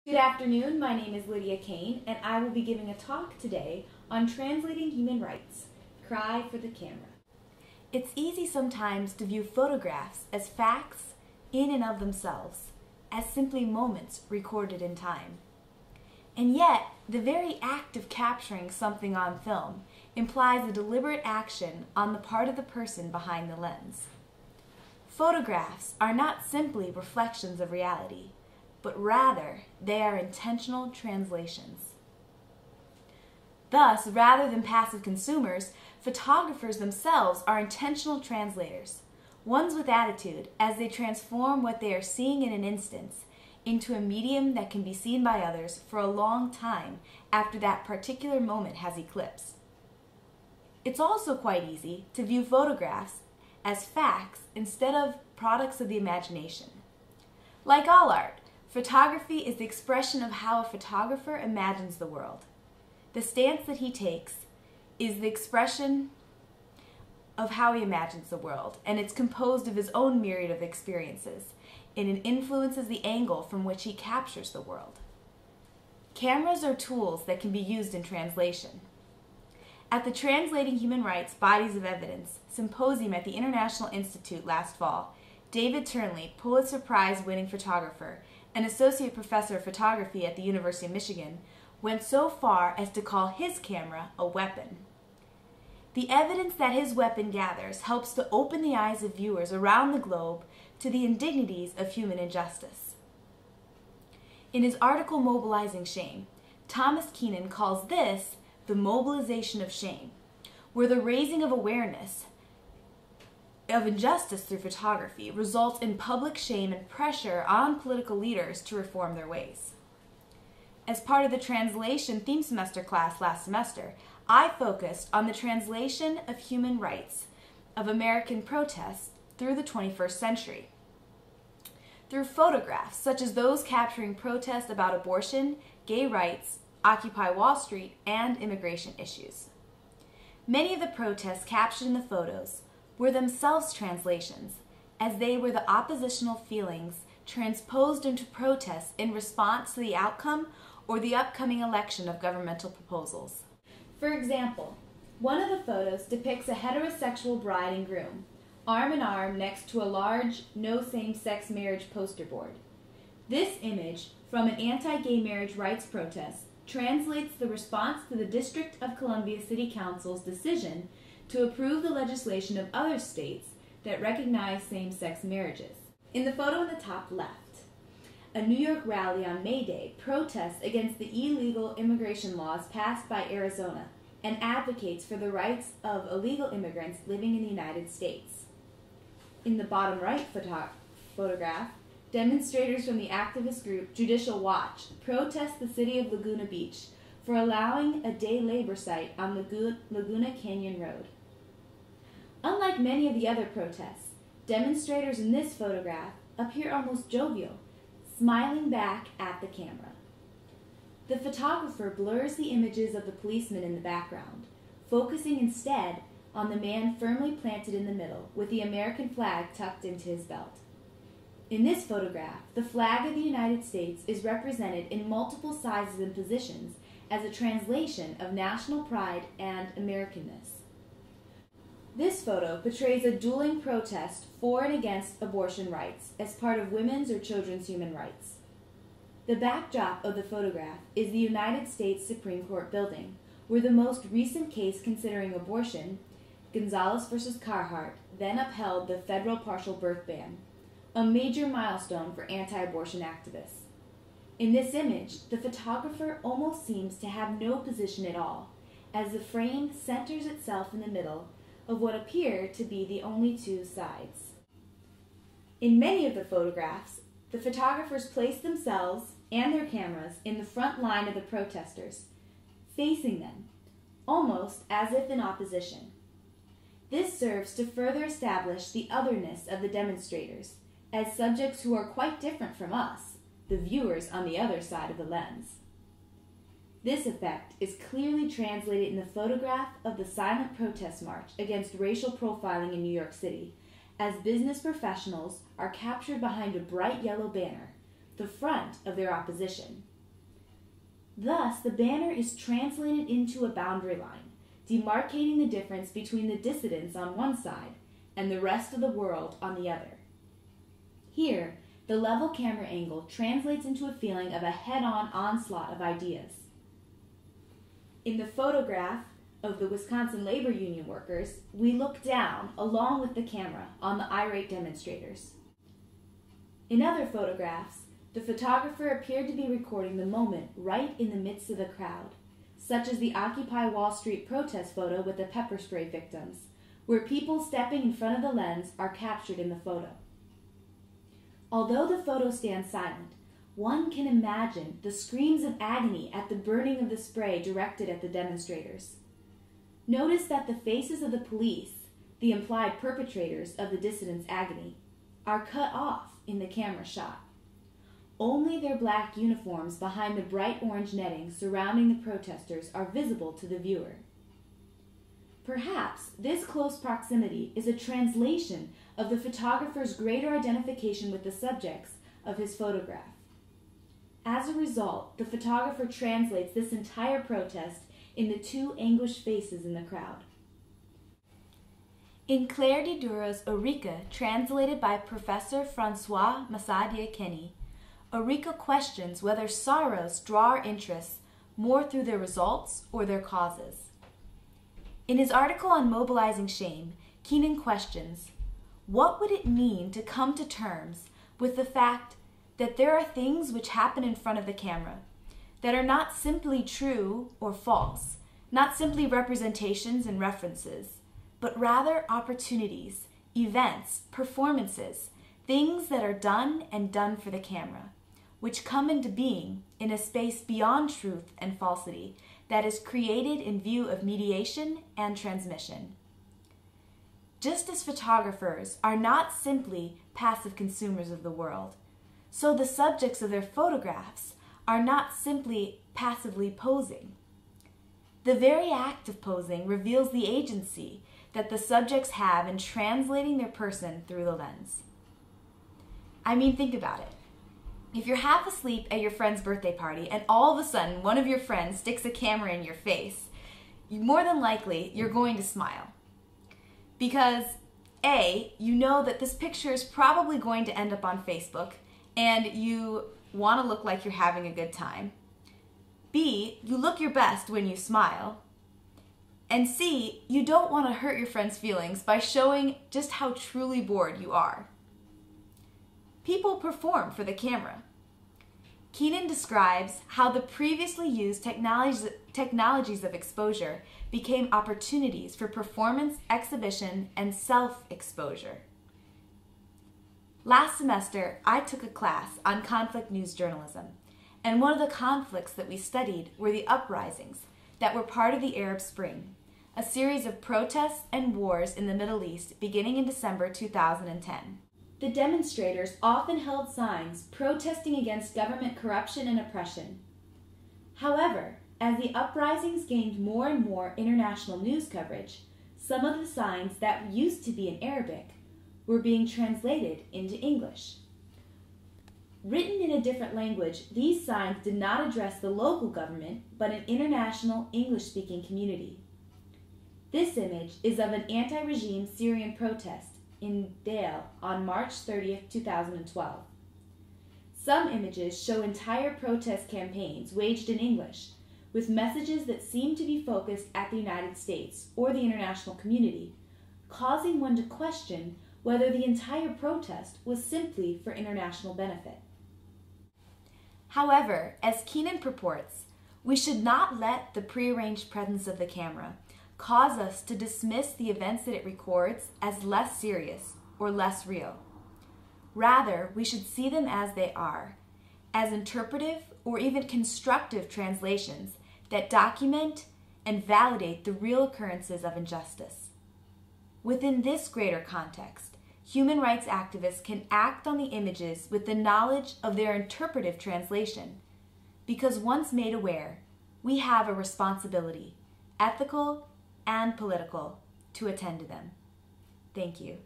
Good afternoon, my name is Lydia Kane, and I will be giving a talk today on translating human rights. Cry for the camera. It's easy sometimes to view photographs as facts in and of themselves, as simply moments recorded in time. And yet, the very act of capturing something on film implies a deliberate action on the part of the person behind the lens. Photographs are not simply reflections of reality, but rather they are intentional translations. Thus, rather than passive consumers, photographers themselves are intentional translators, ones with attitude as they transform what they are seeing in an instance into a medium that can be seen by others for a long time after that particular moment has eclipsed. It's also quite easy to view photographs as facts instead of products of the imagination. Like all art, photography is the expression of how a photographer imagines the world. The stance that he takes is the expression of how he imagines the world, and it's composed of his own myriad of experiences, and it influences the angle from which he captures the world. Cameras are tools that can be used in translation. At the Translating Human Rights Bodies of Evidence Symposium at the International Institute last fall, David Turnley, Pulitzer Prize-winning photographer and associate professor of photography at the University of Michigan, went so far as to call his camera a weapon. The evidence that his weapon gathers helps to open the eyes of viewers around the globe to the indignities of human injustice. In his article Mobilizing Shame, Thomas Keenan calls this the mobilization of shame, where the raising of awareness of injustice through photography results in public shame and pressure on political leaders to reform their ways. As part of the translation theme semester class last semester, I focused on the translation of human rights of American protests through the 21st century. Through photographs such as those capturing protests about abortion, gay rights, Occupy Wall Street, and immigration issues. Many of the protests captured in the photos were themselves translations, as they were the oppositional feelings transposed into protests in response to the outcome or the upcoming election of governmental proposals. For example, one of the photos depicts a heterosexual bride and groom, arm in arm next to a large no same-sex marriage poster board. This image, from an anti-gay marriage rights protest, translates the response to the District of Columbia City Council's decision to approve the legislation of other states that recognize same-sex marriages. In the photo in the top left, a New York rally on May Day protests against the illegal immigration laws passed by Arizona and advocates for the rights of illegal immigrants living in the United States. In the bottom right photograph, demonstrators from the activist group Judicial Watch protest the city of Laguna Beach for allowing a day labor site on Laguna Canyon Road. Unlike many of the other protests, demonstrators in this photograph appear almost jovial, smiling back at the camera. The photographer blurs the images of the policemen in the background, focusing instead on the man firmly planted in the middle with the American flag tucked into his belt. In this photograph, the flag of the United States is represented in multiple sizes and positions as a translation of national pride and Americanness. This photo portrays a dueling protest for and against abortion rights as part of women's or children's human rights. The backdrop of the photograph is the United States Supreme Court building, where the most recent case considering abortion, Gonzales v. Carhart, then upheld the federal partial birth ban, a major milestone for anti-abortion activists. In this image, the photographer almost seems to have no position at all, as the frame centers itself in the middle of what appear to be the only two sides. In many of the photographs, the photographers place themselves and their cameras in the front line of the protesters, facing them, almost as if in opposition. This serves to further establish the otherness of the demonstrators as subjects who are quite different from us, the viewers on the other side of the lens. This effect is clearly translated in the photograph of the silent protest march against racial profiling in New York City, as business professionals are captured behind a bright yellow banner, the front of their opposition. Thus, the banner is translated into a boundary line, demarcating the difference between the dissidents on one side and the rest of the world on the other. Here, the level camera angle translates into a feeling of a head-on onslaught of ideas. In the photograph of the Wisconsin Labor Union workers, we look down, along with the camera, on the irate demonstrators. In other photographs, the photographer appeared to be recording the moment right in the midst of the crowd, such as the Occupy Wall Street protest photo with the pepper spray victims, where people stepping in front of the lens are captured in the photo. Although the photo stands silent, one can imagine the screams of agony at the burning of the spray directed at the demonstrators. Notice that the faces of the police, the implied perpetrators of the dissidents' agony, are cut off in the camera shot. Only their black uniforms behind the bright orange netting surrounding the protesters are visible to the viewer. Perhaps this close proximity is a translation of the photographer's greater identification with the subjects of his photograph. As a result, the photographer translates this entire protest in the two anguished faces in the crowd. In Claire Diduro's Eureka, translated by Professor Francois Massadia-Kenny, Eureka questions whether sorrows draw our interests more through their results or their causes. In his article on mobilizing shame, Keenan questions, what would it mean to come to terms with the fact that there are things which happen in front of the camera that are not simply true or false, not simply representations and references, but rather opportunities, events, performances, things that are done and done for the camera, which come into being in a space beyond truth and falsity that is created in view of mediation and transmission. Just as photographers are not simply passive consumers of the world, so the subjects of their photographs are not simply passively posing. The very act of posing reveals the agency that the subjects have in translating their person through the lens. I mean, think about it. If you're half asleep at your friend's birthday party and all of a sudden one of your friends sticks a camera in your face, more than likely you're going to smile. Because A, you know that this picture is probably going to end up on Facebook and you want to look like you're having a good time. B, you look your best when you smile. And C, you don't want to hurt your friend's feelings by showing just how truly bored you are. People perform for the camera. Keenan describes how the previously used technologies of exposure became opportunities for performance, exhibition, and self-exposure. Last semester, I took a class on conflict news journalism, and one of the conflicts that we studied were the uprisings that were part of the Arab Spring, a series of protests and wars in the Middle East beginning in December 2010. The demonstrators often held signs protesting against government corruption and oppression. However, as the uprisings gained more and more international news coverage, some of the signs that used to be in Arabic were being translated into English. Written in a different language, these signs did not address the local government, but an international English-speaking community. This image is of an anti-regime Syrian protest in Dale on March 30th, 2012. Some images show entire protest campaigns waged in English, with messages that seem to be focused at the United States or the international community, causing one to question whether the entire protest was simply for international benefit. However, as Keenan purports, we should not let the prearranged presence of the camera cause us to dismiss the events that it records as less serious or less real. Rather, we should see them as they are, as interpretive or even constructive translations that document and validate the real occurrences of injustice. Within this greater context, human rights activists can act on the images with the knowledge of their interpretive translation, because once made aware, we have a responsibility, ethical and political, to attend to them. Thank you.